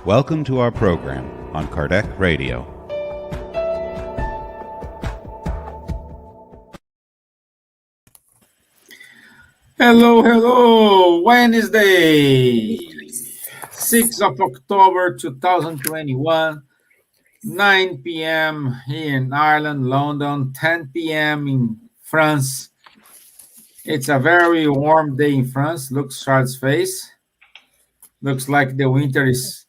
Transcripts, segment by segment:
Welcome to our program on Kardec Radio. Hello, Wednesday, 6th of October 2021, 9 p.m. here in Ireland, London, 10 p.m. in France. It's a very warm day in France. Look Charles' face. Looks like the winter is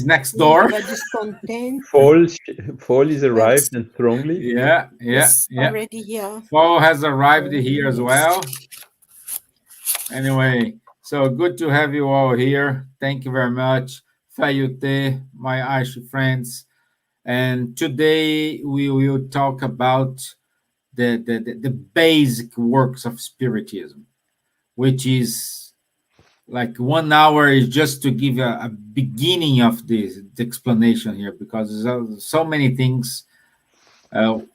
next door. Fall is arrived and strongly. Yeah. Already here. Fall has arrived here as well. Anyway, so good to have you all here. Thank you very much. Fayute, my Irish friends. And today we will talk about the basic works of Spiritism, which is like 1 hour is just to give a beginning of the explanation here, because there's so many things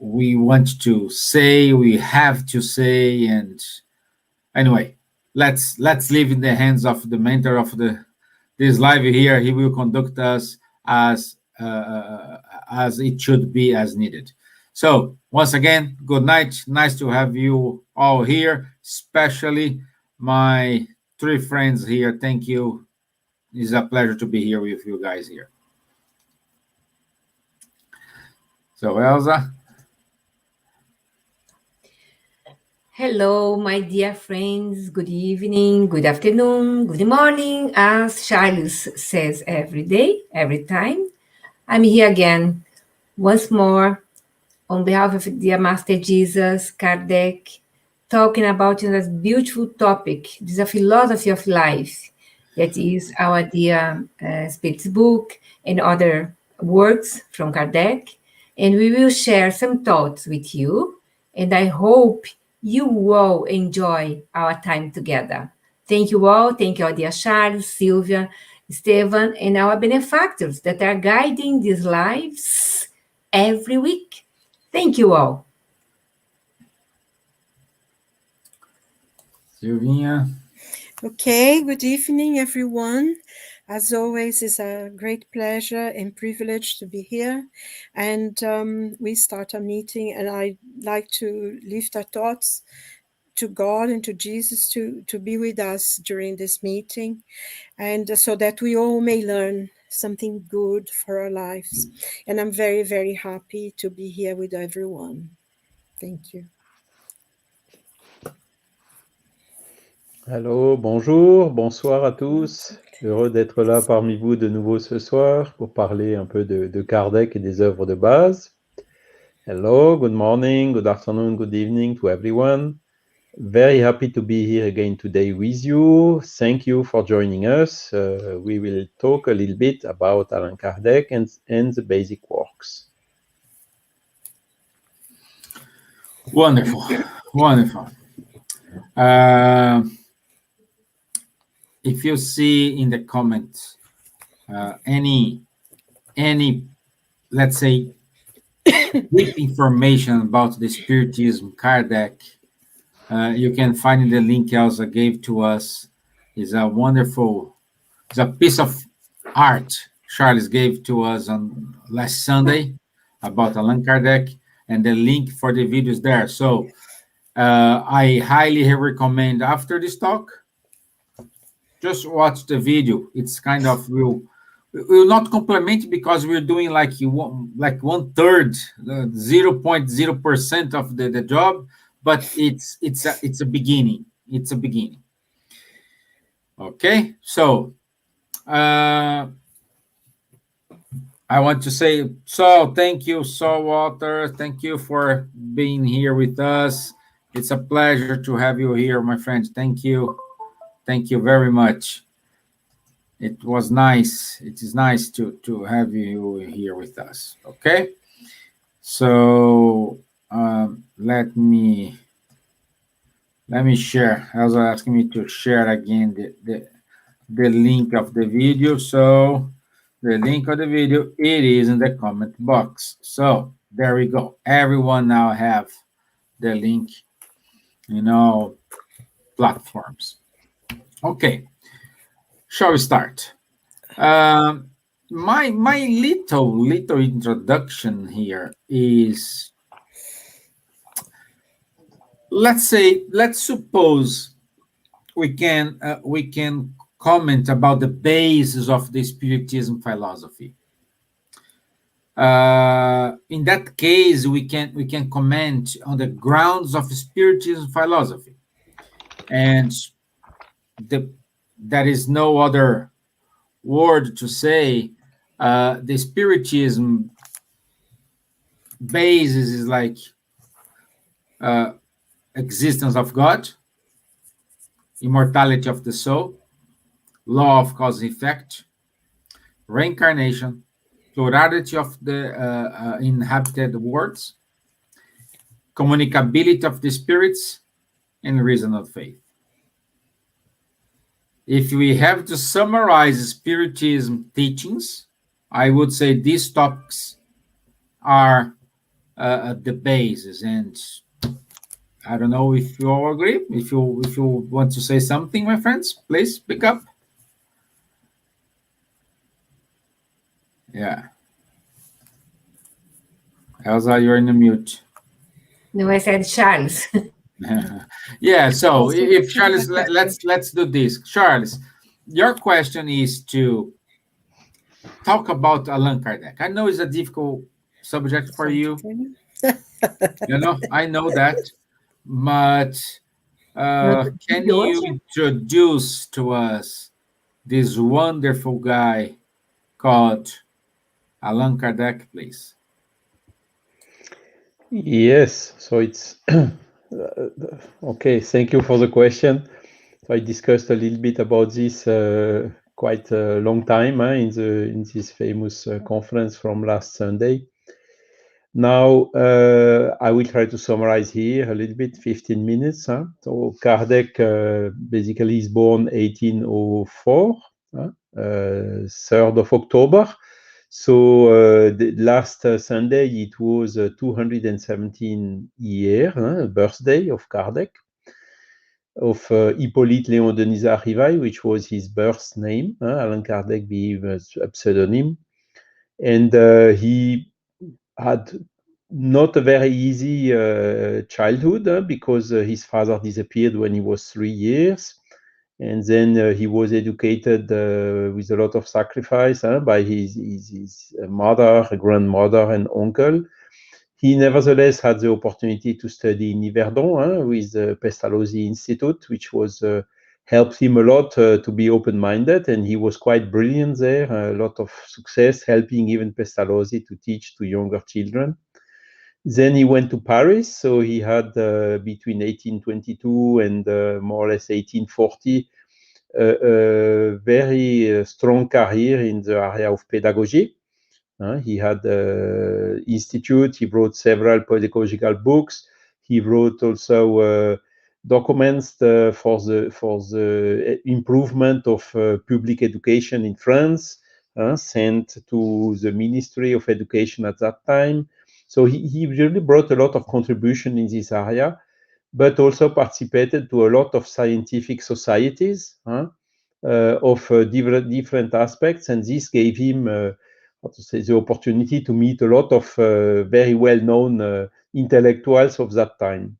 we want to say, we have to say. And anyway, let's leave in the hands of the mentor of this live here. He will conduct us as it should be, as needed. So once again, good night. Nice to have you all here, especially my 3 friends here. Thank you. It's a pleasure to be here with you guys here. So Elsa. Hello, my dear friends. Good evening, good afternoon, good morning, as Charles says every day, every time. I'm here again, once more, on behalf of dear Master Jesus, Kardec, talking about this beautiful topic. This is a philosophy of life. That is our dear Spiritist book and other works from Kardec. And we will share some thoughts with you. And I hope you all enjoy our time together. Thank you all. Thank you all, dear Charles, Silvia, Stevan, and our benefactors that are guiding these lives every week. Thank you all. Silvia. Okay, good evening, everyone. As always, it's a great pleasure and privilege to be here. And we start a meeting, and I'd like to lift our thoughts to God and to Jesus to be with us during this meeting, and so that we all may learn something good for our lives. And I'm very, very happy to be here with everyone. Thank you. Hello, bonjour, bonsoir à tous. Heureux d'être là parmi vous de nouveau ce soir pour parler un peu de Kardec et des œuvres de base. Hello, good morning, good afternoon, good evening to everyone. Very happy to be here again today with you. Thank you for joining us. We will talk a little bit about Allan Kardec and the basic works. Wonderful. If you see in the comments any let's say deep information about the Spiritism, Kardec, you can find the link Elsa gave to us. It's a piece of art Charles gave to us on last Sunday about Allan Kardec, and the link for the video is there. So I highly recommend, after this talk, just watch the video. It's kind of will not complement, because we're doing like 1/3, 0.0% of the job, but it's a beginning. It's a beginning. Okay, so I want to say, so thank you, Walter. Thank you for being here with us. It's a pleasure to have you here, my friends. Thank you. Thank you very much. It was nice. It is nice to have you here with us. Okay. So let me share. Elsa asking me to share again the link of the video. So the link of the video, it is in the comment box. So there we go. Everyone now have the link in all platforms. Okay, shall we start? My little introduction here is, let's suppose we can comment about the basis of the Spiritism philosophy. In that case, we can comment on the grounds of Spiritism philosophy, and there is no other word to say. The Spiritism basis is like existence of God, immortality of the soul, law of cause and effect, reincarnation, plurality of the inhabited worlds, communicability of the spirits, and reason of faith. If we have to summarize Spiritism teachings, I would say these topics are the basis. And I don't know if you all agree. If you want to say something, my friends, please pick up. Yeah. Elsa, you're in the mute. No, I said Charles. Yeah, so if Charles, let's do this. Charles, your question is to talk about Allan Kardec. I know it's a difficult subject for you. I know that, but can you introduce to us this wonderful guy called Allan Kardec, please? Yes, so it's okay. Thank you for the question. So I discussed a little bit about this quite a long time in this famous conference from last Sunday. Now I will try to summarize here a little bit, 15 minutes. So Kardec basically is born 1804, 3rd of October. So the last Sunday, it was 217 year birthday of Kardec, of Hippolyte Léon Denis Arrivaille, which was his birth name, Allan Kardec being a pseudonym. And he had not a very easy childhood because his father disappeared when he was 3 years. And then he was educated with a lot of sacrifice by his mother, grandmother, and uncle. He nevertheless had the opportunity to study in Yverdon with the Pestalozzi Institute, which was helped him a lot to be open-minded, and he was quite brilliant there, a lot of success, helping even Pestalozzi to teach to younger children. Then he went to Paris, so he had between 1822 and more or less 1840 a very strong career in the area of pedagogy. He had an institute, he wrote several pedagogical books, he wrote also documents for the improvement of public education in France, sent to the Ministry of Education at that time. So he really brought a lot of contribution in this area, but also participated to a lot of scientific societies of different aspects, and this gave him the opportunity to meet a lot of very well-known intellectuals of that time.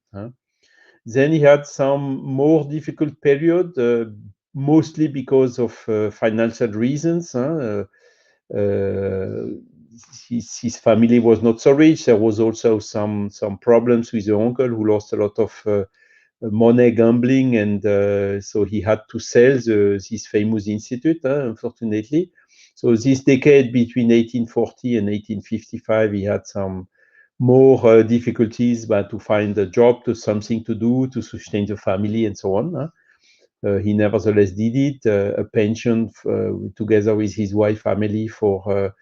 Then he had some more difficult period, mostly because of financial reasons. His family was not so rich. There was also some problems with the uncle who lost a lot of money gambling, and so he had to sell this famous institute, unfortunately. So this decade between 1840 and 1855, he had some more difficulties to find a job, to something to do, to sustain the family, and so on. He nevertheless did it, a pension together with his wife family for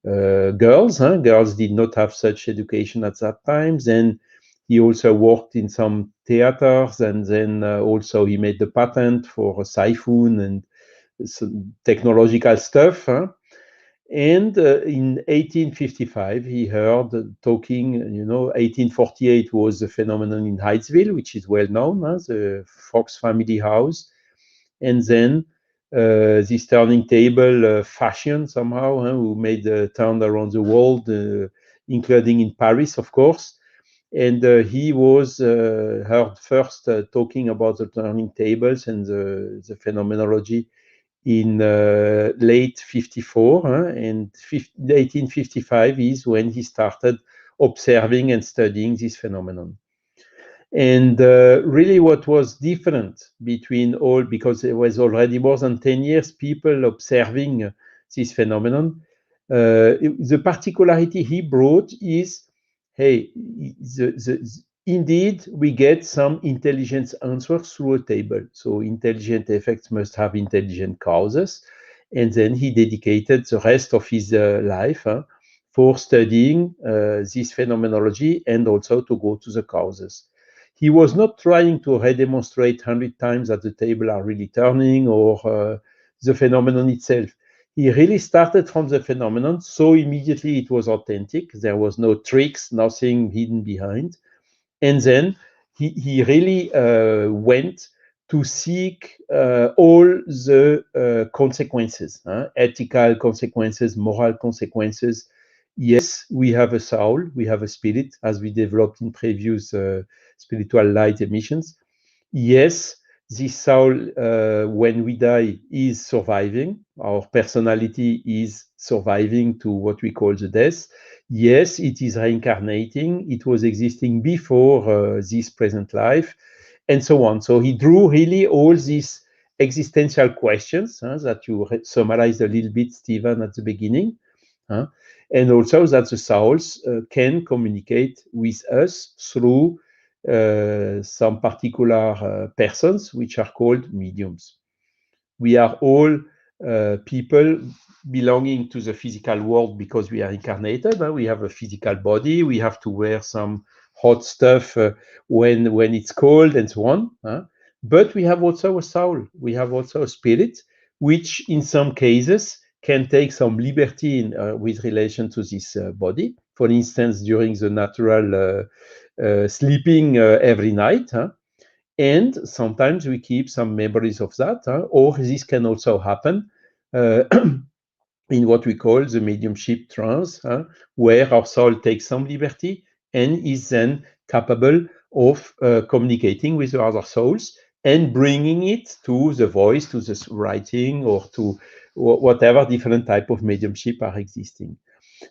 girls. Girls did not have such education at that time. Then he also worked in some theaters, and then also he made the patent for a siphon and some technological stuff. And in 1855, he heard talking, 1848 was a phenomenon in Hydesville, which is well known, the Fox family house. And then this turning table fashion somehow, who made a turn around the world, including in Paris, of course. And he was heard first talking about the turning tables and the phenomenology in late 54, and 1855 is when he started observing and studying this phenomenon. And really what was different between all, because there was already more than 10 years people observing this phenomenon, the particularity he brought is, hey, indeed we get some intelligent answers through a table. So intelligent effects must have intelligent causes. And then he dedicated the rest of his life for studying this phenomenology and also to go to the causes. He was not trying to redemonstrate 100 times that the table are really turning or the phenomenon itself. He really started from the phenomenon, so immediately it was authentic. There was no tricks, nothing hidden behind. And then he really went to seek all the consequences, ethical consequences, moral consequences. Yes, we have a soul, we have a spirit, as we developed in previous spiritual light emissions. Yes, this soul, when we die, is surviving. Our personality is surviving to what we call the death. Yes, it is reincarnating. It was existing before this present life, and so on. So he drew really all these existential questions that you summarized a little bit, Stevan, at the beginning. And also that the souls can communicate with us through some particular persons, which are called mediums. We are all people belonging to the physical world because we are incarnated. We have a physical body. We have to wear some hot stuff when it's cold and so on. But we have also a soul. We have also a spirit, which in some cases can take some liberty with relation to this body. For instance, during the natural sleeping every night. And sometimes we keep some memories of that, or this can also happen in what we call the mediumship trance, where our soul takes some liberty and is then capable of communicating with the other souls and bringing it to the voice, to the writing, or to whatever different type of mediumship are existing.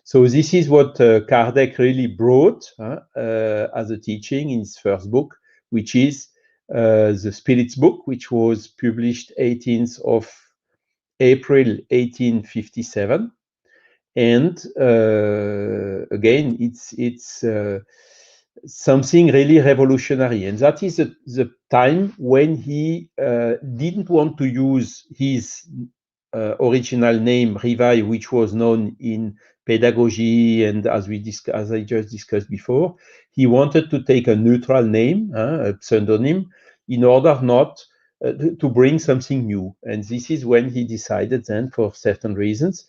So this is what Kardec really brought as a teaching in his first book, which is the Spirits book, which was published 18th of April 1857. And again, it's something really revolutionary. And that is the time when he didn't want to use his original name, Rivai, which was known in pedagogy, and as I just discussed before, he wanted to take a neutral name, a pseudonym, in order not to bring something new. And this is when he decided then, for certain reasons,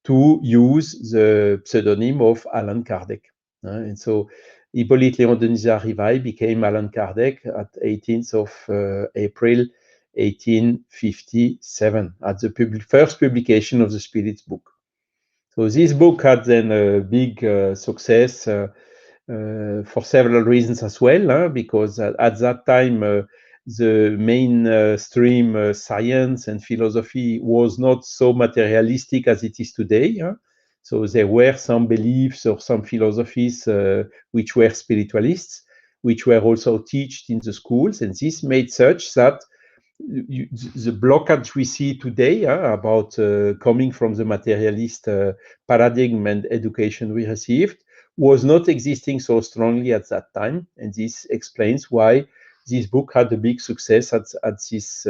to use the pseudonym of Allan Kardec. And so Hippolyte Léon Denis Rivai became Allan Kardec at 18th of April 1857 at the first publication of the Spirits book. So this book had then a big success for several reasons as well, because at that time the mainstream science and philosophy was not so materialistic as it is today. So there were some beliefs or some philosophies which were spiritualists, which were also taught in the schools, and this made such that the blockage we see today about coming from the materialist paradigm and education we received was not existing so strongly at that time. And this explains why this book had a big success at this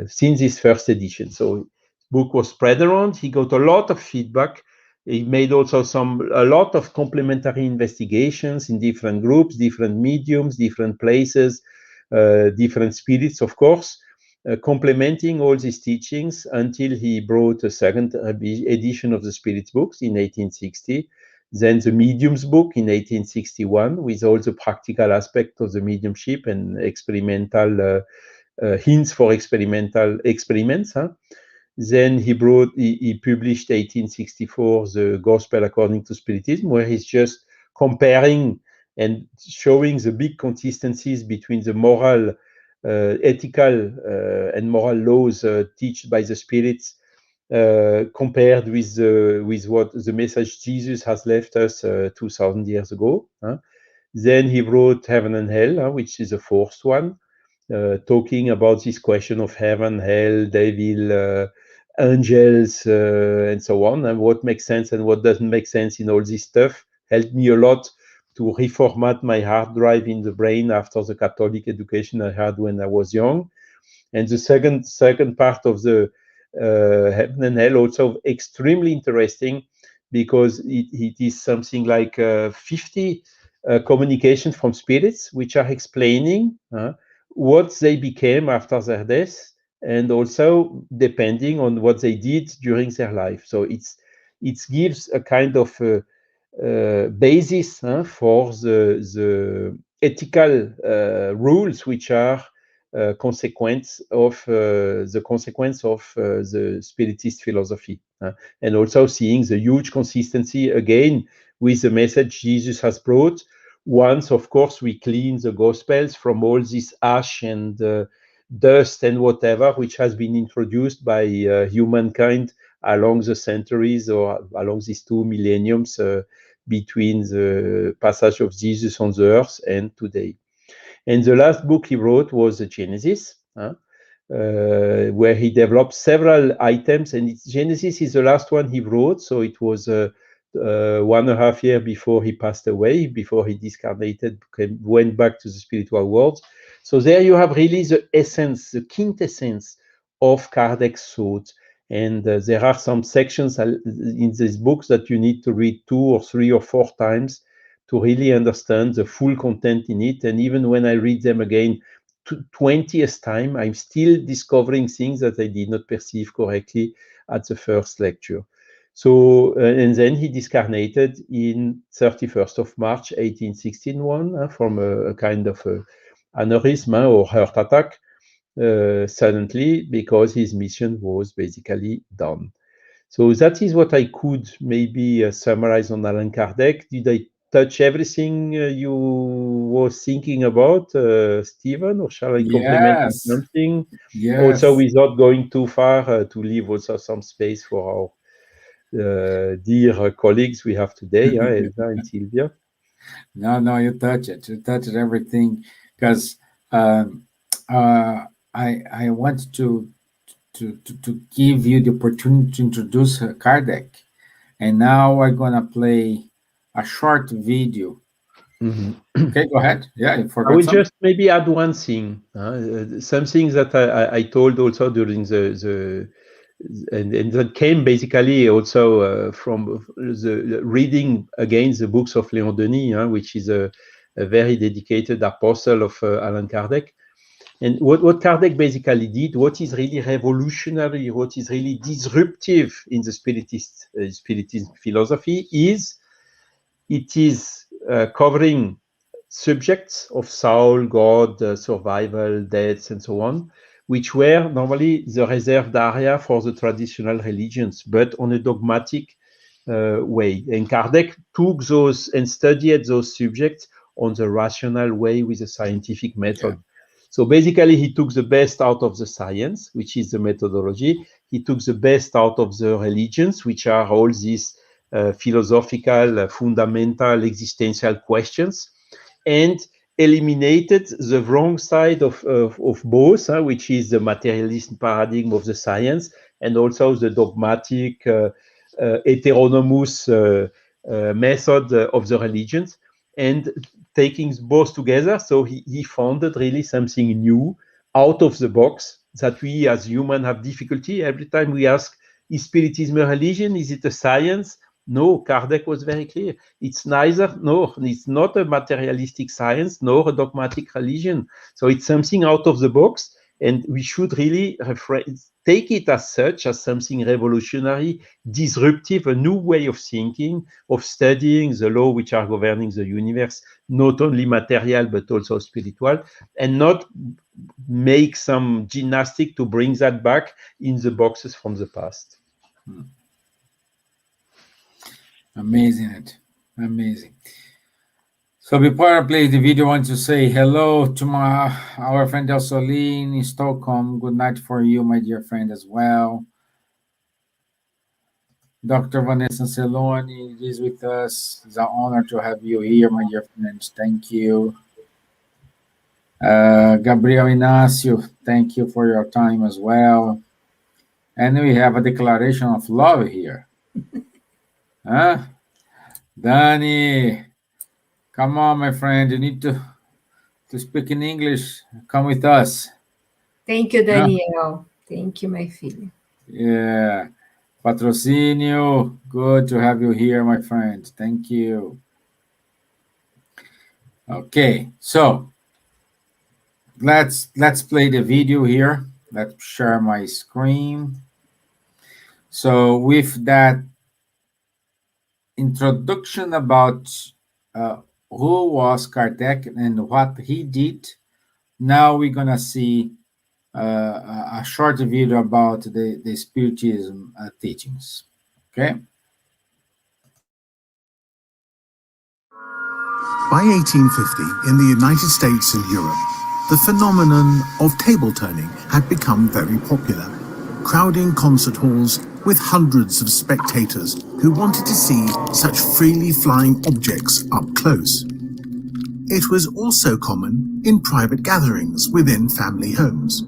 since this first edition. So the book was spread around. He got a lot of feedback. He made also a lot of complementary investigations in different groups, different mediums, different places, different spirits, of course, complementing all these teachings until he brought a second edition of the Spirits books in 1860, then the Mediums book in 1861 with all the practical aspects of the mediumship and experimental hints for experiments. Then he published 1864 the Gospel According to Spiritism, where he's just comparing and showing the big consistencies between the moral, ethical, and moral laws taught by the spirits, compared with what the message Jesus has left us 2,000 years ago. Then he wrote Heaven and Hell, which is the fourth one, talking about this question of heaven, hell, devil, angels, and so on, and what makes sense and what doesn't make sense in all this stuff. Helped me a lot to reformat my hard drive in the brain after the Catholic education I had when I was young. And the second part of the Heaven and Hell also extremely interesting, because it is something like 50 communications from spirits which are explaining what they became after their death, and also depending on what they did during their life. So it gives a kind of basis for the ethical rules which are consequence of the Spiritist philosophy, and also seeing the huge consistency again with the message Jesus has brought. Once, of course, we clean the Gospels from all this ash and dust and whatever which has been introduced by humankind along the centuries or along these 2 millenniums between the passage of Jesus on the earth and today. And the last book he wrote was the Genesis, where he developed several items, and Genesis is the last one he wrote, so it was 1.5 years before he passed away, before he discarnated, went back to the spiritual world. So there you have really the essence, the quintessence of Kardec's thought. And there are some sections in these books that you need to read 2 or 3 or 4 times to really understand the full content in it. And even when I read them again 20th time, I'm still discovering things that I did not perceive correctly at the first lecture. So, and then he discarnated in 31st of March, 1861, from a kind of aneurysm or heart attack, suddenly, because his mission was basically done. So that is what I could maybe summarize on Allan Kardec. Did I touch everything you were thinking about, Stevan, or shall I complement on something? Yes. Also, without going too far, to leave also some space for our dear colleagues we have today, Elsa and Silvia. No, you touch it. You touched everything, because I want to give you the opportunity to introduce Kardec, and now I'm gonna play a short video. Okay, go ahead. Yeah, I forgot. I will just maybe add one thing, something that I told also during and that came basically also from the reading again the books of Léon Denis, which is a very dedicated apostle of Allan Kardec. And what Kardec basically did, what is really revolutionary, what is really disruptive in the Spiritist philosophy is it is covering subjects of soul, God, survival, death, and so on, which were normally the reserved area for the traditional religions, but on a dogmatic way. And Kardec took those and studied those subjects on the rational way with a scientific method. Yeah. So basically, he took the best out of the science, which is the methodology. He took the best out of the religions, which are all these philosophical, fundamental, existential questions, and eliminated the wrong side of both, which is the materialist paradigm of the science, and also the dogmatic, heteronomous method of the religions, and taking both together. So he founded really something new, out of the box, that we as humans have difficulty. Every time we ask, is Spiritism a religion? Is it a science? No, Kardec was very clear. It's neither, no, it's not a materialistic science, nor a dogmatic religion. So it's something out of the box. And we should really take it as such, as something revolutionary, disruptive, a new way of thinking, of studying the law which are governing the universe, not only material but also spiritual, and not make some gymnastic to bring that back in the boxes from the past. Amazing. So before I play the video, I want to say hello to our friend Elsa in Stockholm. Good night for you, my dear friend, as well. Dr. Vanessa Celoni is with us. It's an honor to have you here, my dear friends. Thank you. Gabriel Inácio, thank you for your time as well. And we have a declaration of love here. Huh? Danny, come on, my friend. You need to speak in English. Come with us. Thank you, Daniel. Thank you, my filho. Yeah. Patrocínio, good to have you here, my friend. Thank you. Okay, so let's play the video here. Let's share my screen. So with that introduction about who was Kardec and what he did, now we're gonna see a short video about the Spiritism teachings. Okay. By 1850, in the United States and Europe, the phenomenon of table turning had become very popular, crowding concert halls with hundreds of spectators who wanted to see such freely flying objects up close. It was also common in private gatherings within family homes.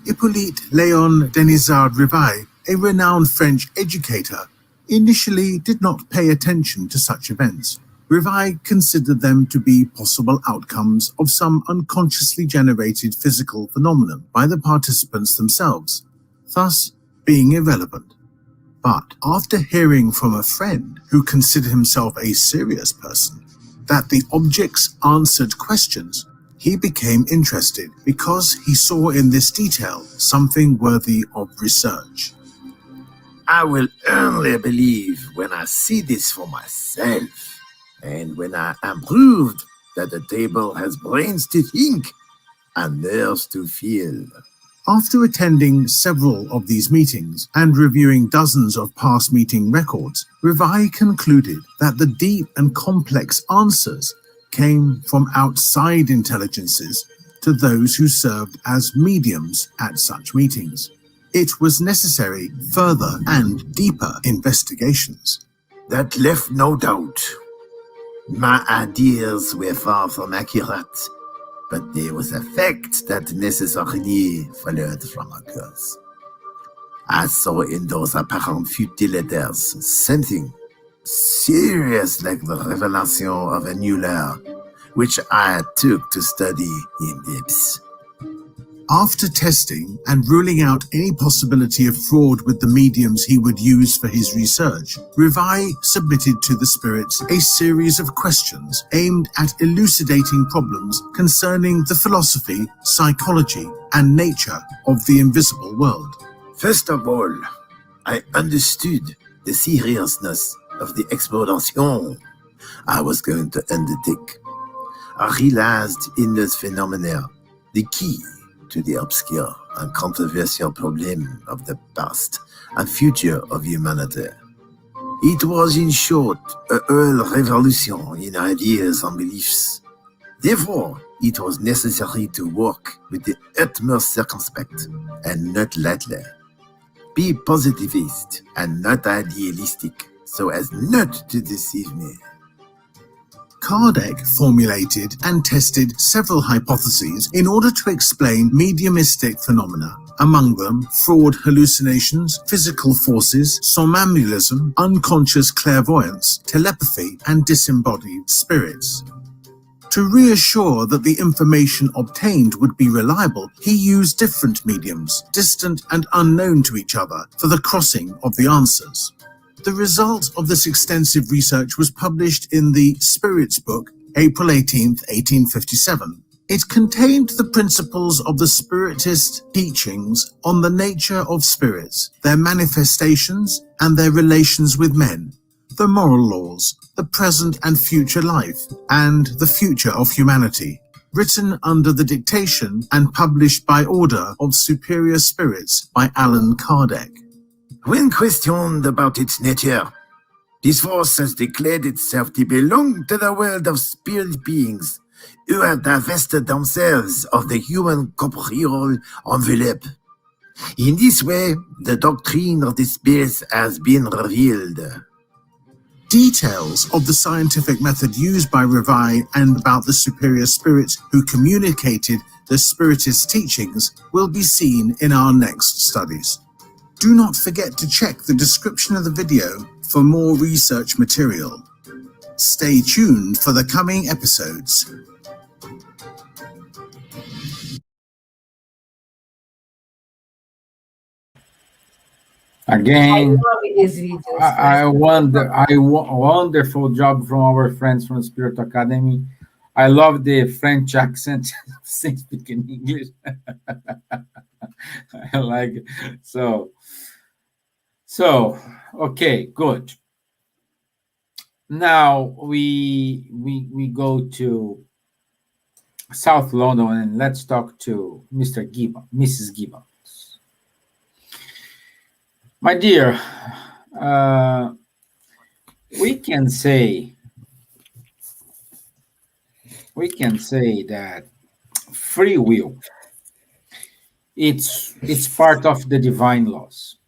Hippolyte Léon Denisard Rivail, a renowned French educator, initially did not pay attention to such events. Rivail considered them to be possible outcomes of some unconsciously generated physical phenomenon by the participants themselves, thus being irrelevant. But after hearing from a friend who considered himself a serious person that the objects answered questions, he became interested because he saw in this detail something worthy of research. I will only believe when I see this for myself. And when I am proved that the table has brains to think and nerves to feel. After attending several of these meetings and reviewing dozens of past meeting records, Rivail concluded that the deep and complex answers came from outside intelligences to those who served as mediums at such meetings. It was necessary further and deeper investigations. That left no doubt. My ideas were far from accurate, but there was a fact that necessarily followed from a cause. I saw in those apparent futilities something serious like the revelation of a new law, which I took to study in depth. After testing and ruling out any possibility of fraud with the mediums he would use for his research, Rivail submitted to the spirits a series of questions aimed at elucidating problems concerning the philosophy, psychology, and nature of the invisible world. First of all, I understood the seriousness of the exploration I was going to undertake. I realized in those phenomena the key to the obscure and controversial problem of the past and future of humanity. It was, in short, a whole revolution in ideas and beliefs. Therefore, it was necessary to work with the utmost circumspect and not lightly. Be positivist and not idealistic, so as not to deceive me. Kardec formulated and tested several hypotheses in order to explain mediumistic phenomena, among them fraud, hallucinations, physical forces, somnambulism, unconscious clairvoyance, telepathy, and disembodied spirits. To reassure that the information obtained would be reliable, he used different mediums, distant and unknown to each other, for the crossing of the answers. The result of this extensive research was published in the Spirits book, April 18, 1857, It contained the principles of the Spiritist teachings on the nature of spirits, their manifestations and their relations with men, the moral laws, the present and future life, and the future of humanity, written under the dictation and published by order of superior spirits by Allan Kardec. When questioned about its nature, this force has declared itself to belong to the world of spirit beings who have divested themselves of the human corporeal envelope. In this way, the doctrine of the spirits has been revealed. Details of the scientific method used by Reveil and about the superior spirits who communicated the Spiritist teachings will be seen in our next studies. Do not forget to check the description of the video for more research material. Stay tuned for the coming episodes. Again, love these videos. Wonderful job from our friends from Spirit Academy. I love the French accent since speaking English. I like it. So okay, good. Now we go to South London and let's talk to Mr. Gibbons, Mrs. Gibbons. My dear, we can say that free will, it's part of the divine laws.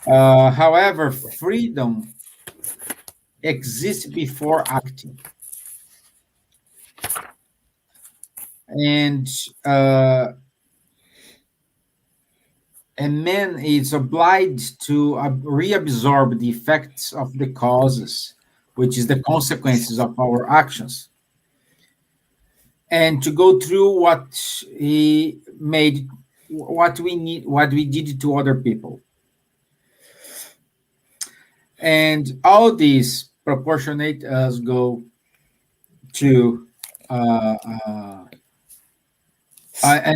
However, freedom exists before acting, and man is obliged to reabsorb the effects of the causes, which is the consequences of our actions, and to go through what he made, what we did to other people. And all these proportionate us go to an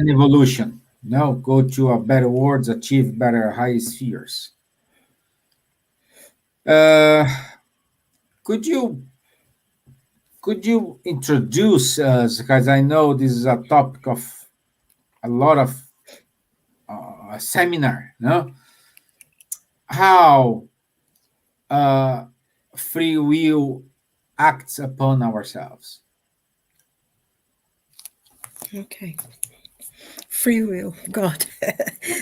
evolution. No, go to a better worlds, achieve better high spheres. Could you introduce us, because I know this is a topic of a lot of seminar, no? How free will acts upon ourselves. Okay. Free will, God,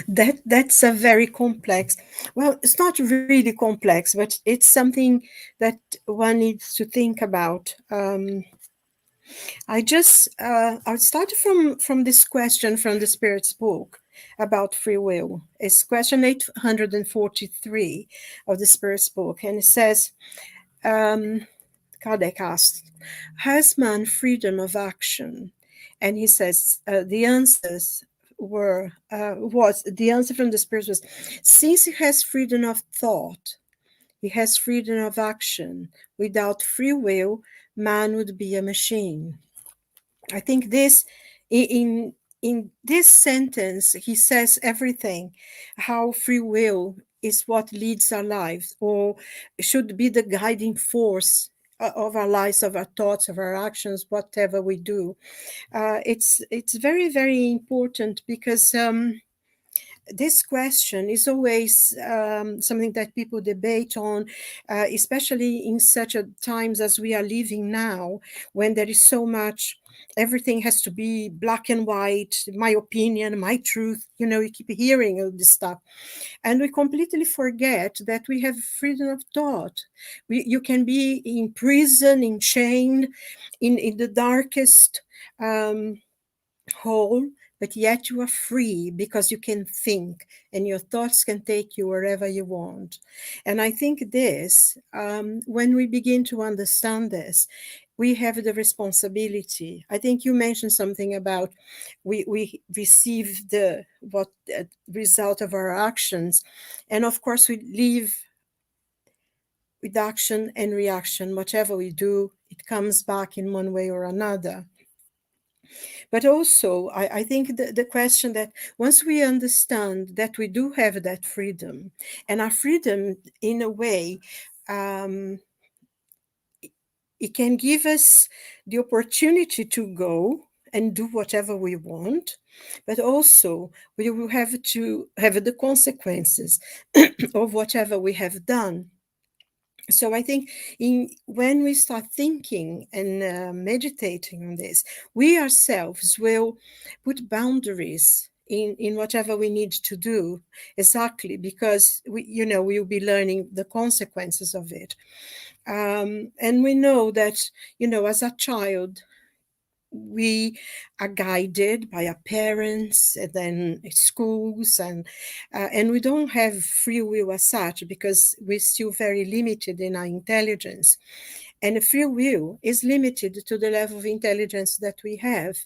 that's a very complex. Well, it's not really complex, but it's something that one needs to think about. I started from this question from the Spirit's book about free will. It's question 843 of the Spirit's book, and it says, Kardec asked, "Has man freedom of action?" And he says the answer from the Spirit was, since he has freedom of thought, he has freedom of action. Without free will, man would be a machine. I think this in this sentence he says everything, how free will is what leads our lives, or should be the guiding force of our lives, of our thoughts, of our actions, whatever we do. It's very, very important, because this question is always something that people debate on, especially in such a times as we are living now, when there is so much, everything has to be black and white, my opinion, my truth, you keep hearing all this stuff. And we completely forget that we have freedom of thought. You can be in prison, in chain, in the darkest hole, but yet you are free, because you can think and your thoughts can take you wherever you want. And I think this, when we begin to understand this, we have the responsibility. I think you mentioned something about we receive the result of our actions, and of course we live with action and reaction. Whatever we do, it comes back in one way or another. But also, I think the question that once we understand that we do have that freedom, and our freedom, in a way, it can give us the opportunity to go and do whatever we want, but also we will have to have the consequences of whatever we have done. So I think when we start thinking and meditating on this, we ourselves will put boundaries in whatever we need to do, exactly because we will be learning the consequences of it. And we know that, as a child, we are guided by our parents and then schools, and we don't have free will as such because we're still very limited in our intelligence. And free will is limited to the level of intelligence that we have.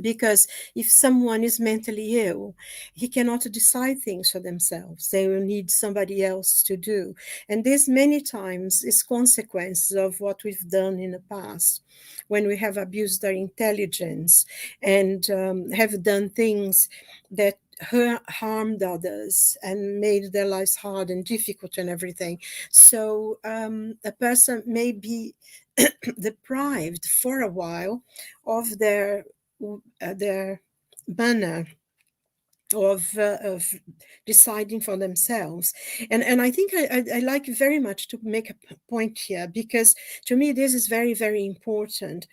Because if someone is mentally ill, he cannot decide things for themselves. They will need somebody else to do. And this many times is consequences of what we've done in the past, when we have abused our intelligence and have done things that harmed others and made their lives hard and difficult and everything. So a person may be deprived for a while of their manner of deciding for themselves. And I think I like very much to make a point here, because to me this is very, very important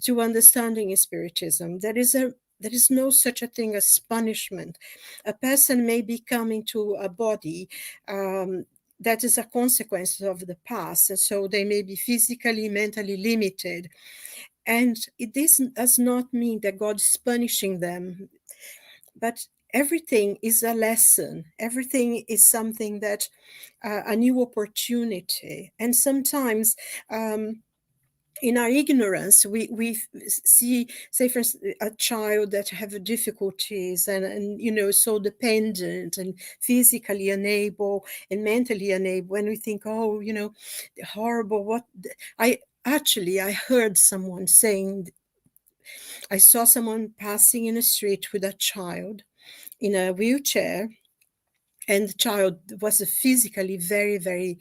to understanding Spiritism. There is no such a thing as punishment. A person may be coming to a body that is a consequence of the past, and so they may be physically, mentally limited. And this does not mean that God is punishing them, but everything is a lesson. Everything is something that a new opportunity. And sometimes in our ignorance, we see, say, for instance, a child that have difficulties and so dependent and physically unable and mentally unable, and we think, oh, horrible. What I heard someone saying, I saw someone passing in the street with a child in a wheelchair, and the child was physically very, very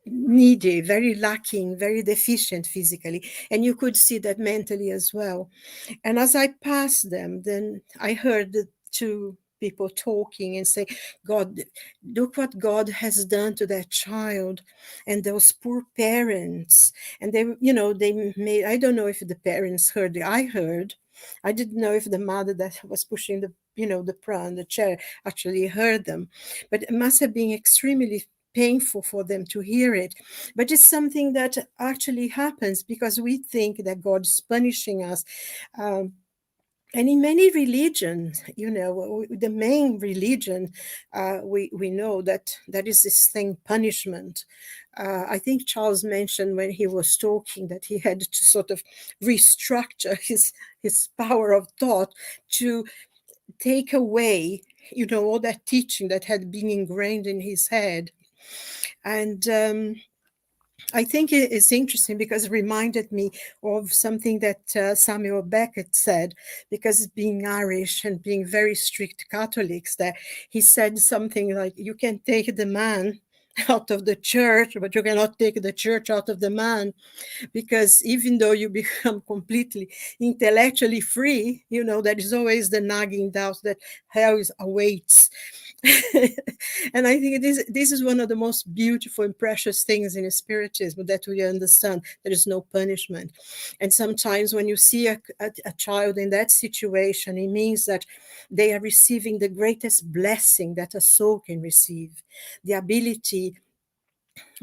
needy, very lacking, very deficient physically, and you could see that mentally as well. And as I passed them, then I heard the two people talking and say, God, look what God has done to that child and those poor parents. And they made, I don't know if the parents heard it. I heard. I didn't know if the mother that was pushing the chair actually heard them, but it must have been extremely painful for them to hear it. But it's something that actually happens because we think that God is punishing us. And in many religions, the main religion, we know that is this thing, punishment. I think Charles mentioned when he was talking that he had to sort of restructure his power of thought to take away, all that teaching that had been ingrained in his head. And I think it's interesting because it reminded me of something that Samuel Beckett said, because being Irish and being very strict Catholics, that he said something like, you can take the man out of the church, but you cannot take the church out of the man, because even though you become completely intellectually free, there is always the nagging doubt that hell awaits. And I think this is one of the most beautiful and precious things in Spiritism, that we understand there is no punishment. And sometimes when you see a child in that situation, it means that they are receiving the greatest blessing that a soul can receive, the ability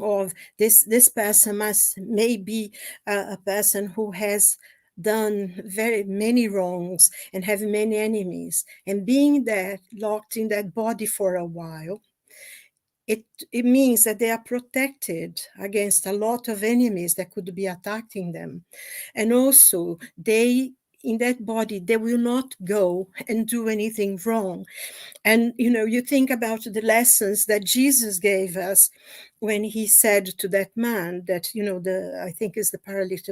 of this person may be a person who has done very many wrongs and have many enemies, and being there locked in that body for a while, it means that they are protected against a lot of enemies that could be attacking them. And also they in that body, they will not go and do anything wrong. And, you think about the lessons that Jesus gave us when he said to that man that, I think is the paralytic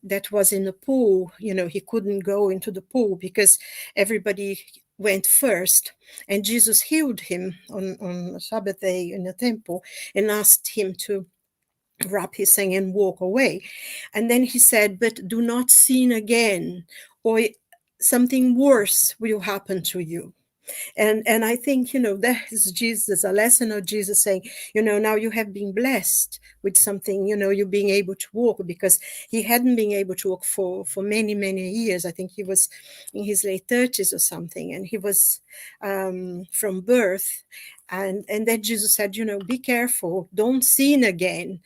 that was in the pool, he couldn't go into the pool because everybody went first. And Jesus healed him on Sabbath day in the temple and asked him to wrap his thing and walk away. And then he said, but do not sin again, or something worse will happen to you. And I think, that is Jesus, a lesson of Jesus saying, now you have been blessed with something, you being able to walk, because he hadn't been able to walk for many, many years. I think he was in his late 30s or something, and he was from birth. And then Jesus said, be careful, don't sin again.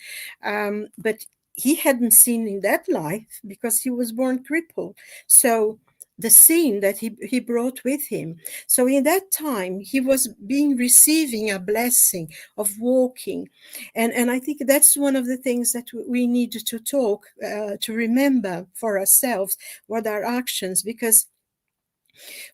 But he hadn't sinned in that life because he was born crippled. So the sin that he brought with him. So in that time, he was receiving a blessing of walking. And I think that's one of the things that we need to talk, to remember for ourselves, what are actions, because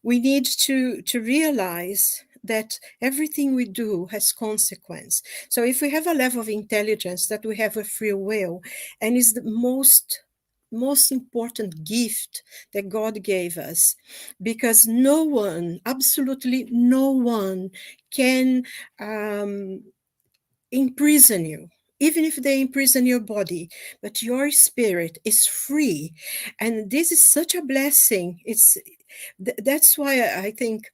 we need to realize that everything we do has consequence. So if we have a level of intelligence, that we have a free will, and is the most important gift that God gave us, because no one, absolutely no one, can imprison you, even if they imprison your body, but your spirit is free. And this is such a blessing. That's why I think,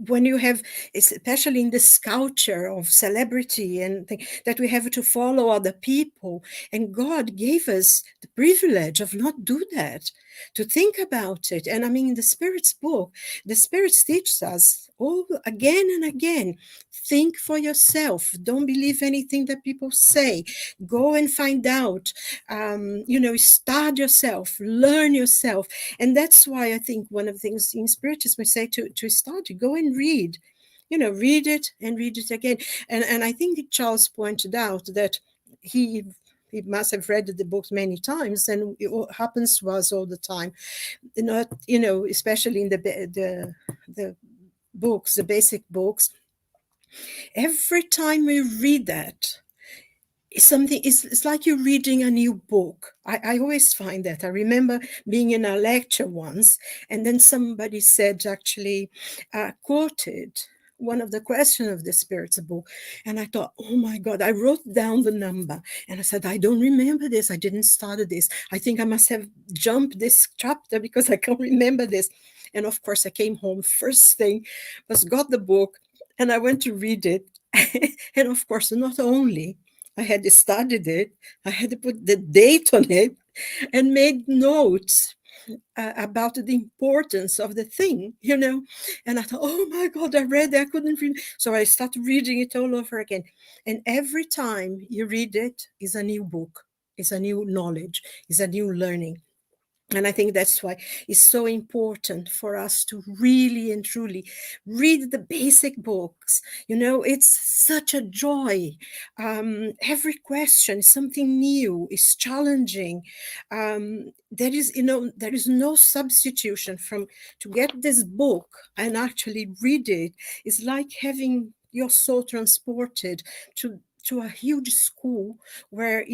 when you have, especially in this culture of celebrity and that we have to follow other people, and God gave us the privilege of not do that, to think about it. And I mean, in the Spirit's book, the Spirit teaches us all again and again, think for yourself, don't believe anything that people say, go and find out, start yourself, learn yourself. And that's why I think one of the things in Spiritism we say to start, to go and read, read it and read it again. And I think Charles pointed out that he must have read the books many times, and it happens to us all the time. Not, especially in the books, the basic books. Every time we read that, it's like you're reading a new book. I always find that. I remember being in a lecture once, and then somebody said, actually quoted one of the questions of the Spirit's book, and I thought, oh my God, I wrote down the number, and I said, I don't remember this. I didn't start this. I think I must have jumped this chapter because I can't remember this. And of course, I came home, first thing was got the book, and I went to read it. And of course, not only I had studied it, I had to put the date on it and made notes about the importance of the thing, And I thought, oh my God, I read it, I couldn't read it. So I started reading it all over again. And every time you read it is a new book, is a new knowledge, is a new learning. And I think that's why it's so important for us to really and truly read the basic books. It's such a joy. Every question is something new, is challenging. There is no substitution to get this book and actually read it. It's like having your soul transported to a huge school where,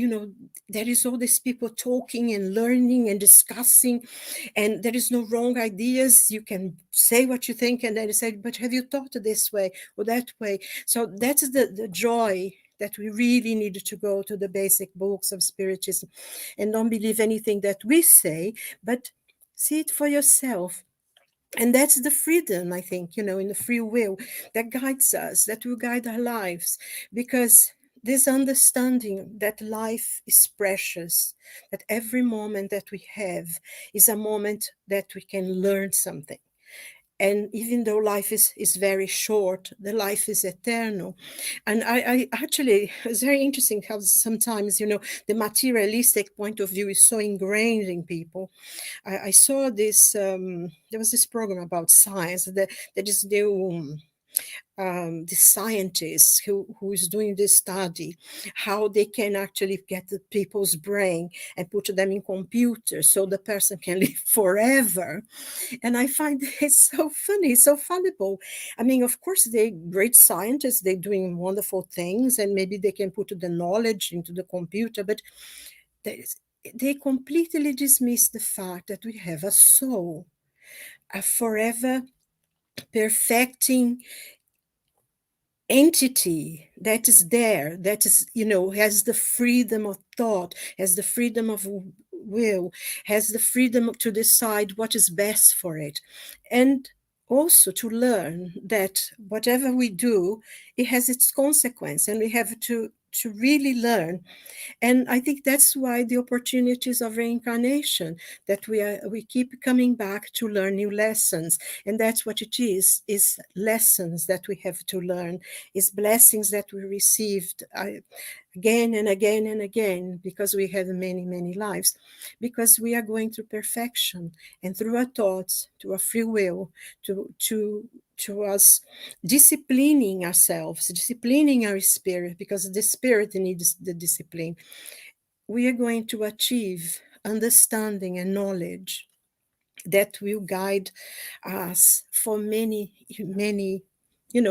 there is all these people talking and learning and discussing, and there is no wrong ideas. You can say what you think, and then you say, but have you thought this way or that way? So that's the joy that we really need to go to the basic books of Spiritism and don't believe anything that we say, but see it for yourself. And that's the freedom, I think, in the free will that guides us, that will guide our lives, because this understanding that life is precious, that every moment that we have is a moment that we can learn something. And even though life is very short, the life is eternal. And I actually, it's very interesting how sometimes, the materialistic point of view is so ingrained in people. I saw this, there was this program about science that is new. the scientists who is doing this study, how they can actually get the people's brain and put them in computers so the person can live forever. And I find it so funny, so fallible. I mean, of course, they're great scientists, they're doing wonderful things, and maybe they can put the knowledge into the computer, but they completely dismiss the fact that we have a soul, a forever perfecting entity that is there, that is, has the freedom of thought, has the freedom of will, has the freedom to decide what is best for it. And also to learn that whatever we do, it has its consequence, and we have to really learn. And I think that's why the opportunities of reincarnation, that we keep coming back to learn new lessons. And that's what it is lessons that we have to learn, is blessings that we received again and again and again, because we have many, many lives, because we are going through perfection, and through our thoughts, to our free will, to us disciplining ourselves, disciplining our spirit, because the spirit needs the discipline. We are going to achieve understanding and knowledge that will guide us for many, many,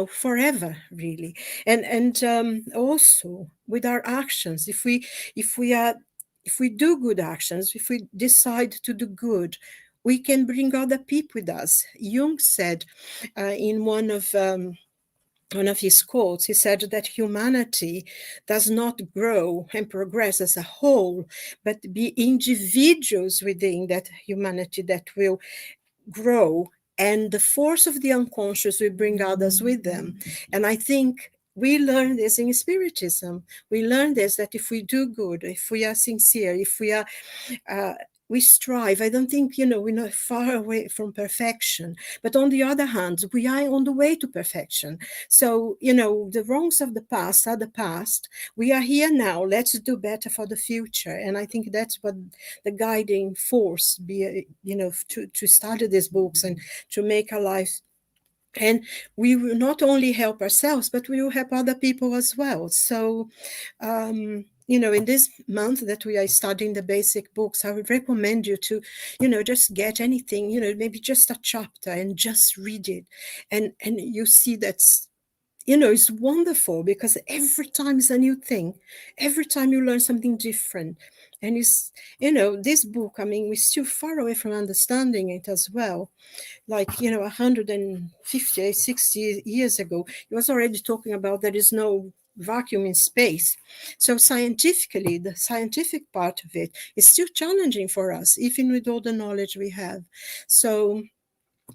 forever, really. And also with our actions, if we do good actions, if we decide to do good, we can bring other people with us. Jung said in one of his quotes, he said that humanity does not grow and progress as a whole, but be individuals within that humanity that will grow, and the force of the unconscious will bring others with them. And I think we learn this in Spiritism. We learn this, that if we do good, if we are sincere, if we are we strive. I don't think, we're not far away from perfection. But on the other hand, we are on the way to perfection. So, the wrongs of the past are the past. We are here now. Let's do better for the future. And I think that's what the guiding force be, to study these books and to make our life. And we will not only help ourselves, but we will help other people as well. So, in this month that we are studying the basic books, I would recommend you to, just get anything, maybe just a chapter and just read it. And you see that's, it's wonderful, because every time is a new thing. Every time you learn something different. And it's, this book, I mean, we're still far away from understanding it as well. Like, 150, 60 years ago, he was already talking about there is no vacuum in space. So scientifically, the scientific part of it is still challenging for us, even with all the knowledge we have. So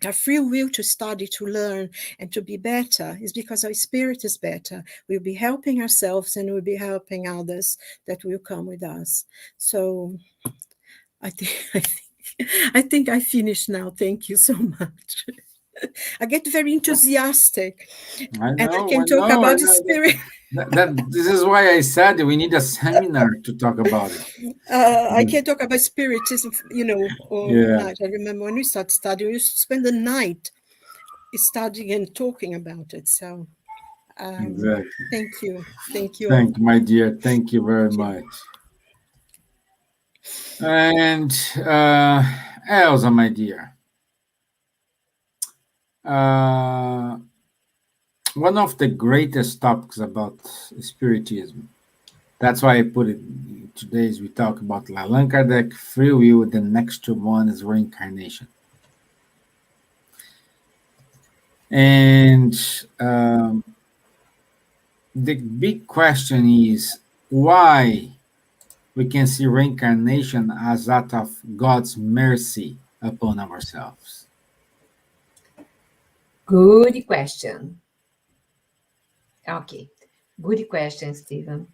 our free will to study, to learn, and to be better is because our spirit is better. We'll be helping ourselves, and we'll be helping others that will come with us. So I think I finished now. Thank you so much. I get very enthusiastic. I know, and I can talk about the spirit. This is why I said we need a seminar to talk about it. I can talk about spiritism, all night. I remember when we started studying, we used to spend the night studying and talking about it. So, exactly. Thank you. Thank you, my dear. Thank you very much. And Elsa, my dear, one of the greatest topics about Spiritism, that's why I put it today's, we talk about Allan Kardec, free will, the next one is reincarnation. And the big question is why we can see reincarnation as that of God's mercy upon ourselves. Good question. Okay, good question, Stevan.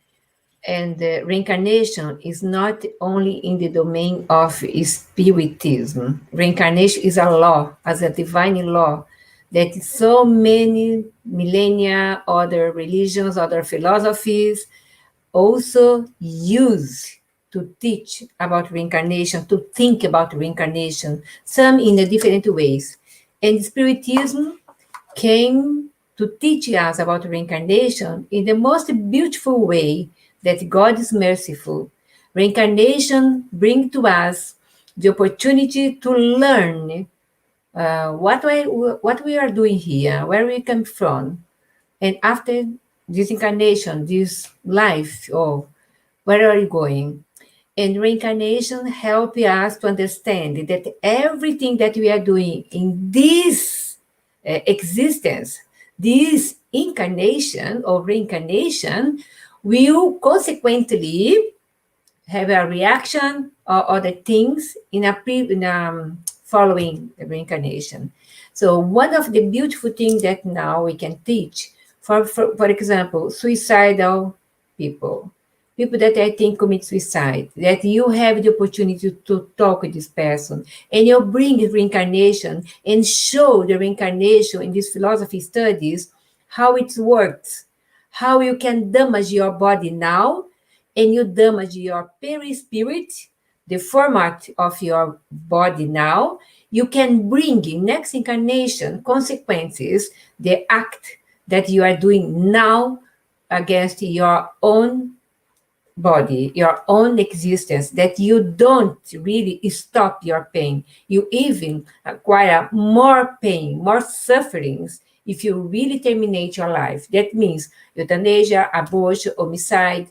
And reincarnation is not only in the domain of Spiritism. Reincarnation is a law, as a divine law, that so many millennia, other religions, other philosophies also use to teach about reincarnation, to think about reincarnation, some in a different ways. And Spiritism came to teach us about reincarnation in the most beautiful way, that God is merciful. Reincarnation brings to us the opportunity to learn what we are doing here, where we come from, and after this incarnation, this life, or where are you going? And reincarnation helps us to understand that everything that we are doing in this existence, this incarnation or reincarnation, will consequently have a reaction or other things in a following reincarnation. So one of the beautiful things that now we can teach, for example, suicidal people that I think commit suicide, that you have the opportunity to talk with this person, and you bring the reincarnation and show the reincarnation in these philosophy studies, how it works, how you can damage your body now, and you damage your perispirit, the format of your body now. You can bring in next incarnation consequences, the act that you are doing now against your own body, your own existence, that you don't really stop your pain. You even acquire more pain, more sufferings if you really terminate your life. That means euthanasia, abortion, homicide,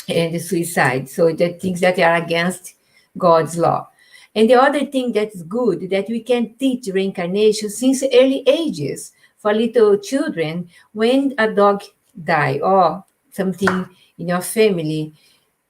and suicide. So the things that are against God's law. And the other thing that is good, that we can teach reincarnation since early ages for little children. When a dog die or something in your family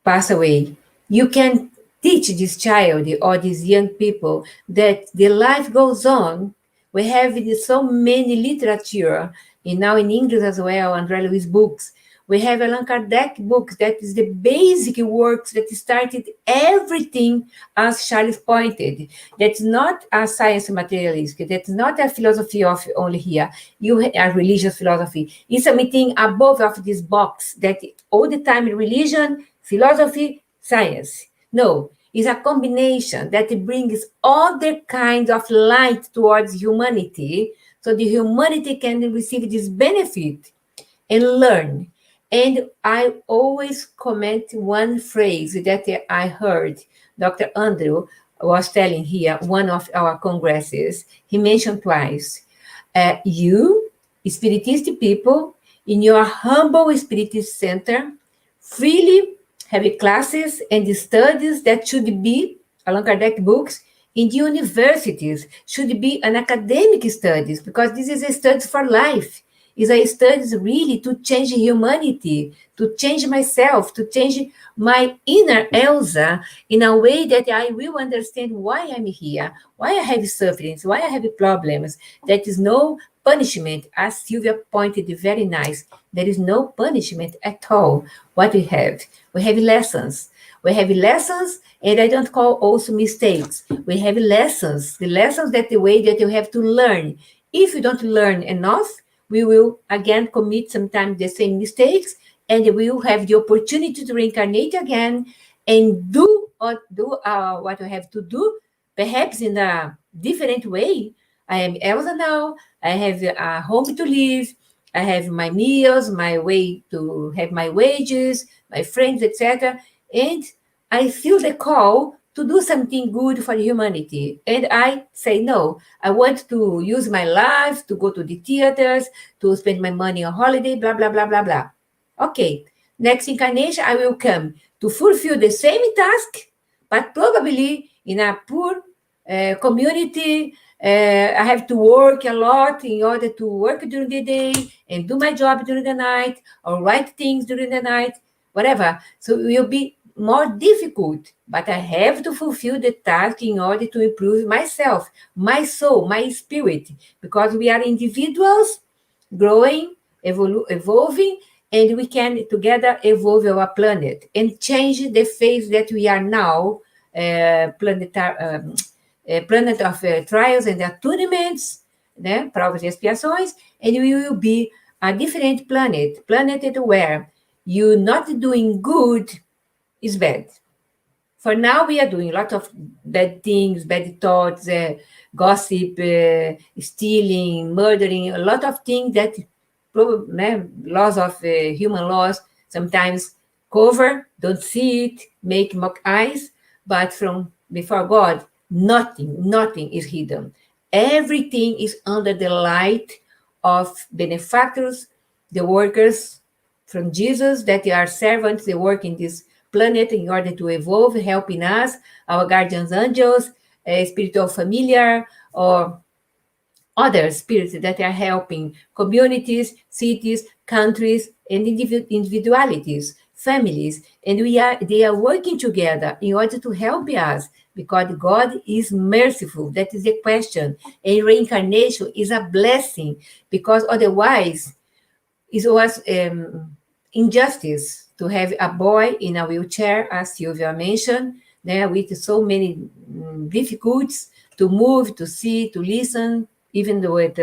pass away, you can teach this child or these young people that the life goes on. We have so many literature, and now in English as well, André Luiz books. We have Allan Kardec books, that is the basic works that started everything, as Charles pointed. That's not a science materialistic, that's not a philosophy of only here, a religious philosophy. It's something above of this box, that all the time religion, philosophy, science. No, it's a combination that brings other kinds of light towards humanity, so the humanity can receive this benefit and learn. And I always comment one phrase that I heard Dr. Andrew was telling here, one of our congresses. He mentioned twice, you, Spiritist people, in your humble Spiritist center, freely have classes and studies that should be Allan Kardec books. In the universities should be an academic studies, because this is a study for life. Is a studies really to change humanity, to change myself, to change my inner Elsa in a way that I will understand why I'm here, why I have sufferings, why I have problems. There is no punishment, as Silvia pointed very nice. There is no punishment at all. What we have lessons. We have lessons, and I don't call also mistakes. We have lessons, the lessons that the way that you have to learn. If you don't learn enough, we will again commit sometimes the same mistakes, and we will have the opportunity to reincarnate again and do what we have to do, perhaps in a different way. I am Elsa now. I have a home to live. I have my meals, my way to have my wages, my friends, etc. And I feel the call to do something good for humanity. And I say, no, I want to use my life to go to the theaters, to spend my money on holiday, blah, blah, blah, blah, blah. Okay, next incarnation, I will come to fulfill the same task, but probably in a poor community. I have to work a lot in order to work during the day and do my job during the night, or write things during the night, whatever. So it will be more difficult, but I have to fulfill the task in order to improve myself, my soul, my spirit, because we are individuals growing, evolving, and we can together evolve our planet and change the phase that we are now, planet of trials and attunements, né? Provas e expiações, and we will be a different planet where you not doing good is bad. For now, we are doing a lot of bad things, bad thoughts, gossip, stealing, murdering, a lot of things that laws of human laws sometimes cover, don't see it, make mock eyes, but from before God, nothing is hidden. Everything is under the light of benefactors, the workers from Jesus, that they are servants, they work in this planet in order to evolve, helping us, our guardians angels, spiritual familiar, or other spirits that are helping communities, cities, countries, and individualities, families, and they are working together in order to help us because God is merciful. That is the question. And reincarnation is a blessing because otherwise it was injustice to have a boy in a wheelchair, as Silvia mentioned, with so many difficulties to move, to see, to listen, even with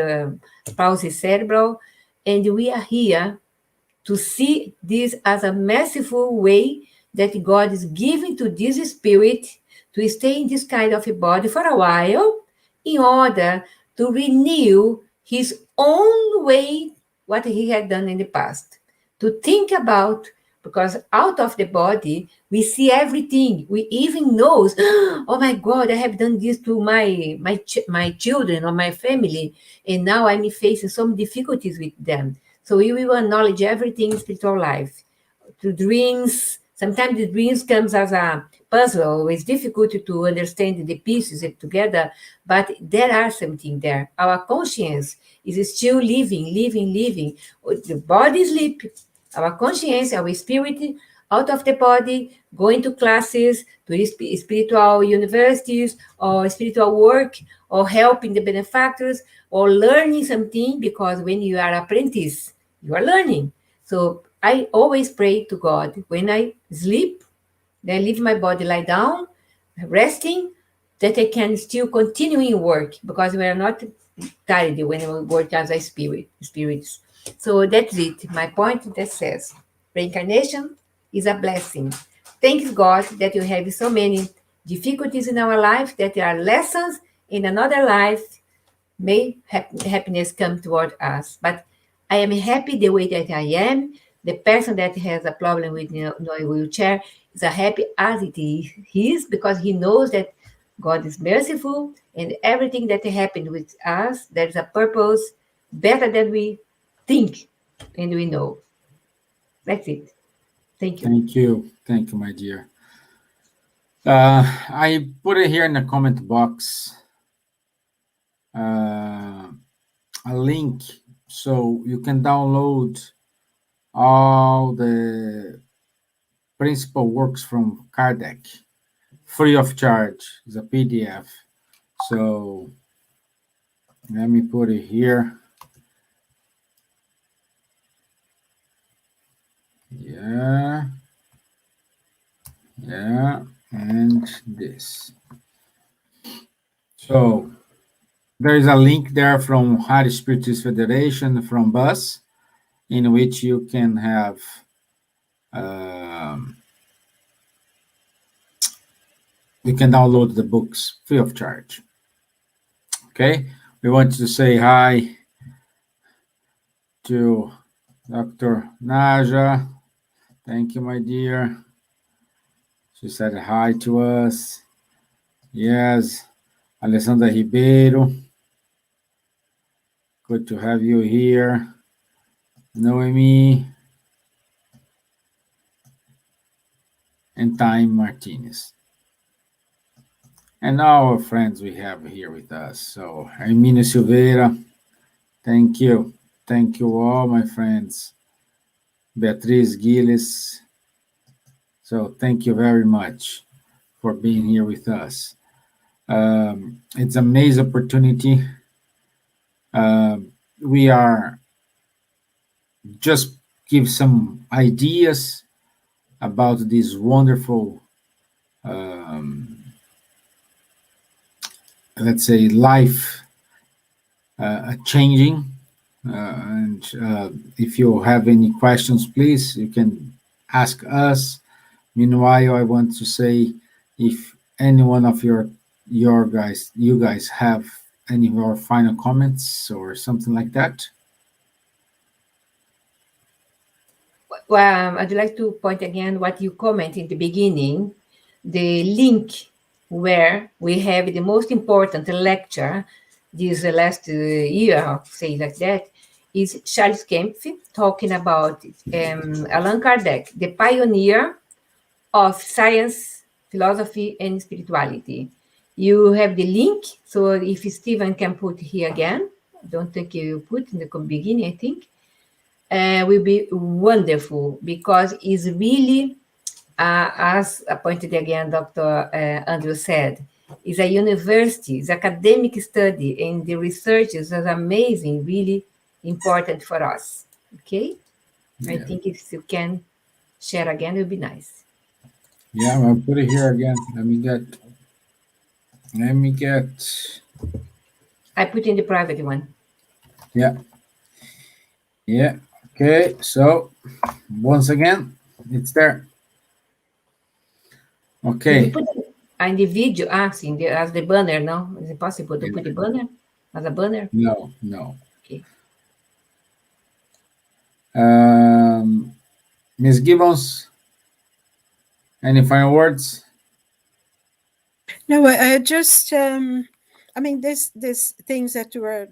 palsy cerebral. And we are here to see this as a merciful way that God is giving to this spirit to stay in this kind of a body for a while in order to renew his own way, what he had done in the past. To think about, because out of the body, we see everything. We even know, oh my God, I have done this to my children or my family, and now I'm facing some difficulties with them. So we will acknowledge everything in spiritual life. To dreams, sometimes the dreams comes as a puzzle. It's difficult to understand the pieces together, but there are something there. Our conscience is still living. The body sleep. Our conscience, our spirit, out of the body, going to classes, to spiritual universities, or spiritual work, or helping the benefactors, or learning something, because when you are apprentice, you are learning. So I always pray to God when I sleep, then I leave my body lie down, resting, that I can still continue in work, because we are not tired when we work as a spirits. So that's it. My point that says reincarnation is a blessing. Thanks God that you have so many difficulties in our life, that there are lessons in another life. May happiness come toward us. But I am happy the way that I am. The person that has a problem with no wheelchair is as happy as it is, because he knows that God is merciful, and everything that happened with us, there is a purpose better than we think and we know. That's it. Thank you. Thank you, my dear. I put it here in the comment box, a link so you can download all the principal works from Kardec free of charge. It's a PDF. So let me put it here. Yeah, and this. So there is a link there from High Spiritist Federation, from BUS, in which you can have you can download the books free of charge. Okay, we want to say hi to Dr. Nadja. Thank you, my dear. She said hi to us. Yes, Alessandra Ribeiro. Good to have you here. Noemi. And Time Martinez. And our friends we have here with us. So, Hermínio Silveira, thank you. Thank you all, my friends. Beatriz Gilles. So, thank you very much for being here with us. It's an amazing opportunity. We are just give some ideas about this wonderful, let's say, life changing. And if you have any questions, please, you can ask us. Meanwhile, I want to say, if any one of you guys have any more final comments or something like that. Well, I'd like to point again what you comment in the beginning, the link where we have the most important lecture this last year, say like that, is Charles Kempf talking about Allan Kardec, the pioneer of science, philosophy, and spirituality. You have the link, so if Stevan can put here again, I don't think you put in the beginning, I think, will be wonderful because it's really, as pointed again, Dr. Andrew said, it's a university, it's academic study, and the research is amazing, really important for us. Okay? I think if you can share again, it would be nice. Yeah, I'll put it here again. Let me get. I put in the private one. Yeah. Okay, so once again, it's there. Okay. You put it in the video, as the banner, no? Is it possible to put the banner as a banner? No. Okay. Ms. Gibbons, any final words? No, I just, there's things that were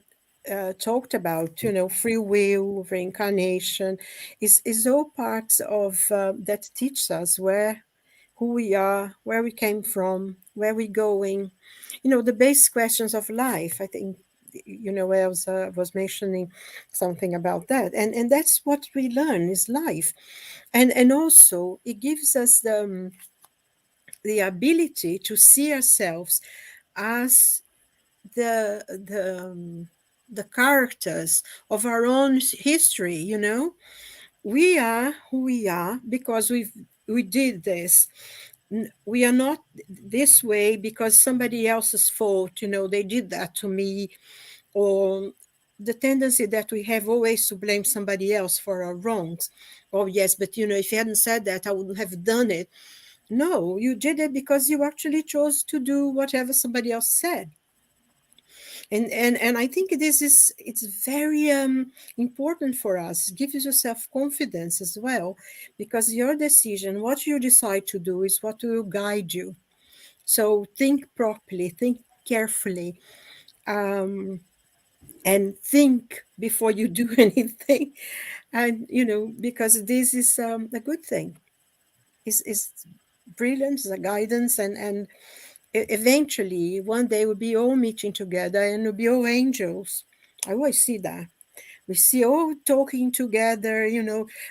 talked about, free will, reincarnation, is all parts of that teach us who we are, where we came from, where we're going, the basic questions of life. I think, Elsa was mentioning something about that. And that's what we learn is life. And also it gives us the ability to see ourselves as the characters of our own history. We are who we are because we did this. We are not this way because somebody else's fault. They did that to me, or the tendency that we have always to blame somebody else for our wrongs. Oh yes, but if you hadn't said that, I wouldn't have done it. No, you did it because you actually chose to do whatever somebody else said. And I think it's very important for us. It gives you self-confidence as well, because your decision, what you decide to do, is what will guide you. So think properly, think carefully, and think before you do anything. And because this is a good thing. It's brilliant, it's a guidance, and eventually one day we'll be all meeting together and we'll be all angels. I always see that. We see all talking together,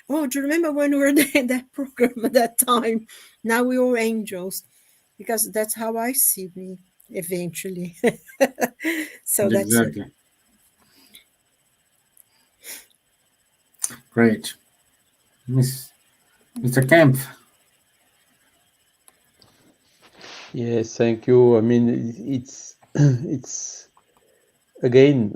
oh, do you remember when we were in that program at that time? Now we're all angels, because that's how I see me eventually. So that's exactly. it. Great. Mr. Kempf. Yes, thank you. I mean, it's again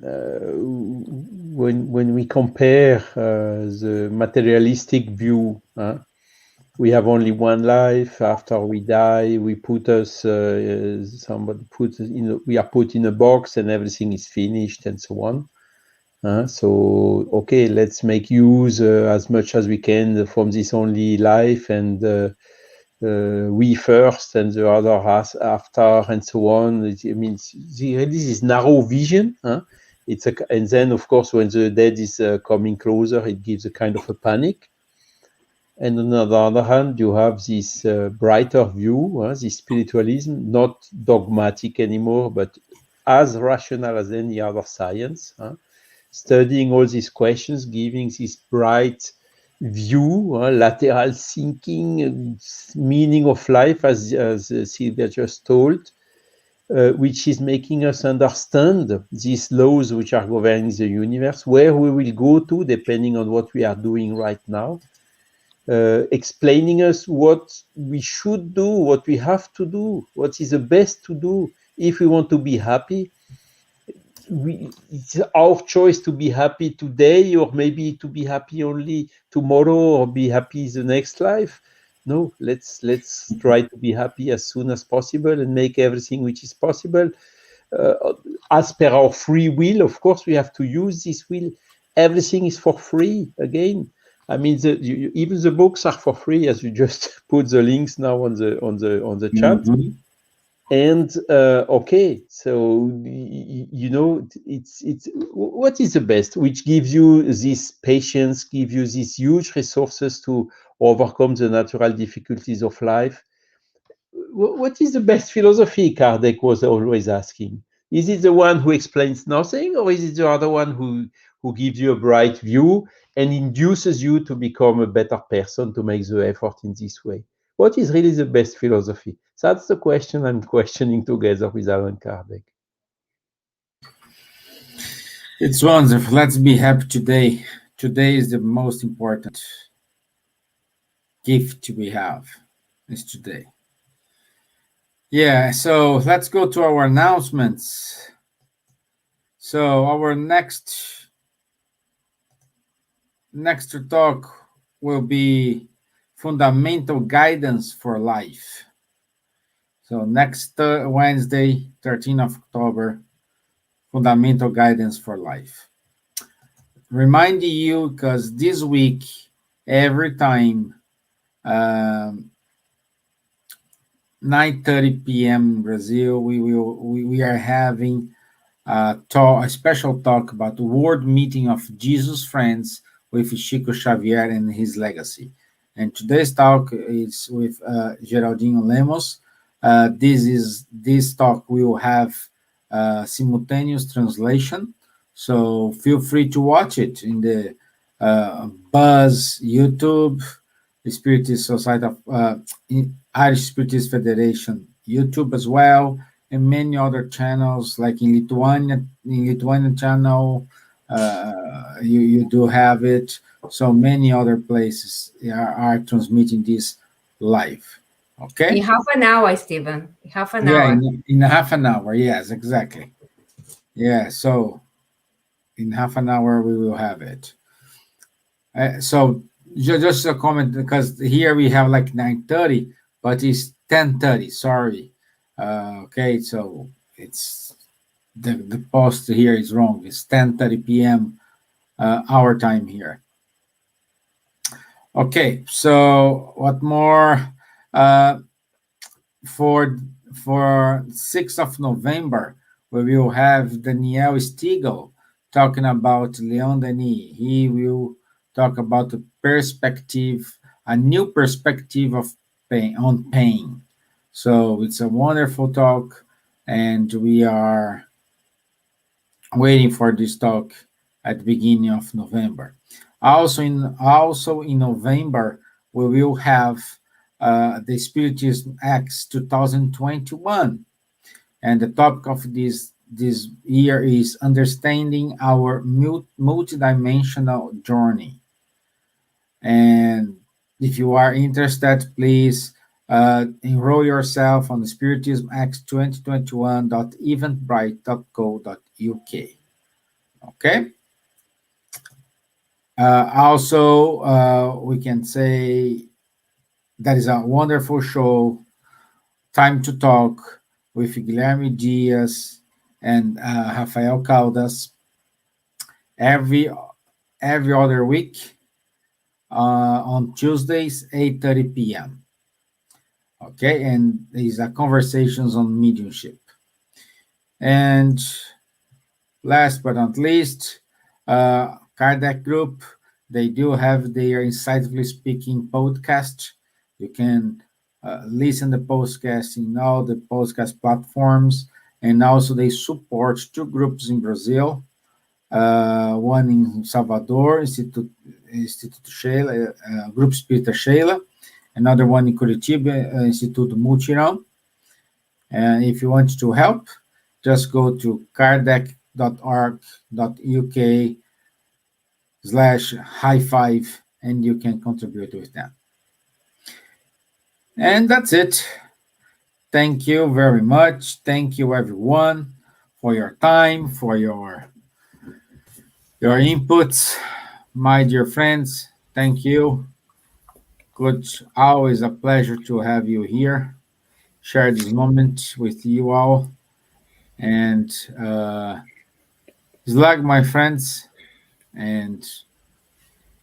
when we compare the materialistic view, we have only one life. After we die, we put us somebody puts us in. We are put in a box, and everything is finished, and so on. So okay, let's make use as much as we can from this only life, and we first and the other has after, and so on. This is narrow vision. And then of course when the dead is coming closer, it gives a kind of a panic. And on the other hand, you have this brighter view, this spiritualism, not dogmatic anymore, but as rational as any other science, studying all these questions, giving this bright view, lateral thinking, meaning of life, as Silvia just told, which is making us understand these laws which are governing the universe, where we will go to depending on what we are doing right now, explaining us what we should do, what we have to do, what is the best to do if we want to be happy. It's our choice to be happy today, or maybe to be happy only tomorrow, or be happy the next life. No, let's try to be happy as soon as possible and make everything which is possible as per our free will. Of course, we have to use this will. Everything is for free. Again, I mean, even the books are for free, as you just put the links now on the chat. Mhm. And okay, so it's what is the best, which gives you this patience, give you these huge resources to overcome the natural difficulties of life. What is the best philosophy? Kardec was always asking. Is it the one who explains nothing, or is it the other one who gives you a bright view and induces you to become a better person, to make the effort in this way? What is really the best philosophy? That's the question I'm questioning together with Alan Kardec. It's wonderful. Let's be happy today. Today is the most important gift we have. Is today. Yeah, so let's go to our announcements. So our next talk will be fundamental guidance for life. So next Wednesday, 13th of October, fundamental guidance for life. Reminding you, because this week, every time, 9:30 p.m. Brazil, we are having a special talk about the World Meeting of Jesus Friends with Chico Xavier and his legacy. And today's talk is with Geraldinho Lemos. This talk will have simultaneous translation, so feel free to watch it in the Buzz YouTube, the Spiritist Society of Irish Spiritist Federation YouTube as well, and many other channels like in Lithuanian channel. You do have it. So many other places are transmitting this live. Okay. In half an hour, Stevan. In half an Yeah, hour. in half an hour. Yes, exactly. Yeah. So in half an hour we will have it. So just a comment, because here we have like 9:30, but it's 10:30. Sorry. Okay, so it's the post here is wrong. It's 10:30 p.m. Our time here. Okay, so what more? For 6th of November, we will have Daniel Stiegel talking about Leon Denis. He will talk about the perspective, a new perspective of pain on pain. So it's a wonderful talk, and we are waiting for this talk at the beginning of November. Also in November, we will have the Spiritism Acts 2021, and the topic of this year is understanding our multidimensional journey. And if you are interested, please enroll yourself on the Spiritism Acts 2021.eventbrite.co.uk. Okay. Also, we can say that is a wonderful show, Time to Talk, with Guilherme Dias and Rafael Caldas every other week on Tuesdays, 8:30 p.m. Okay, and these are conversations on mediumship. And last but not least, Kardec Group, they do have their Insightfully Speaking podcast. You can listen to podcast in all the podcast platforms, and also they support two groups in Brazil, one in Salvador, Instituto Sheila, Group Espírita Sheila, another one in Curitiba, Instituto Multirão. And if you want to help, just go to kardec.org.uk/high5 and you can contribute with them. And that's it. Thank you very much. Thank you everyone for your time, for your inputs. My dear friends, thank you. Good. Always a pleasure to have you here. Share this moment with you all. And Slag, my friends. And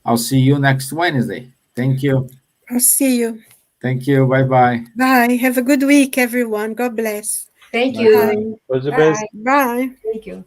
I'll see you next Wednesday. Thank you. I'll see you. Thank you. Bye bye. Bye. Have a good week, everyone. God bless. Thank Bye. you. All the Bye. best. Bye. Thank you.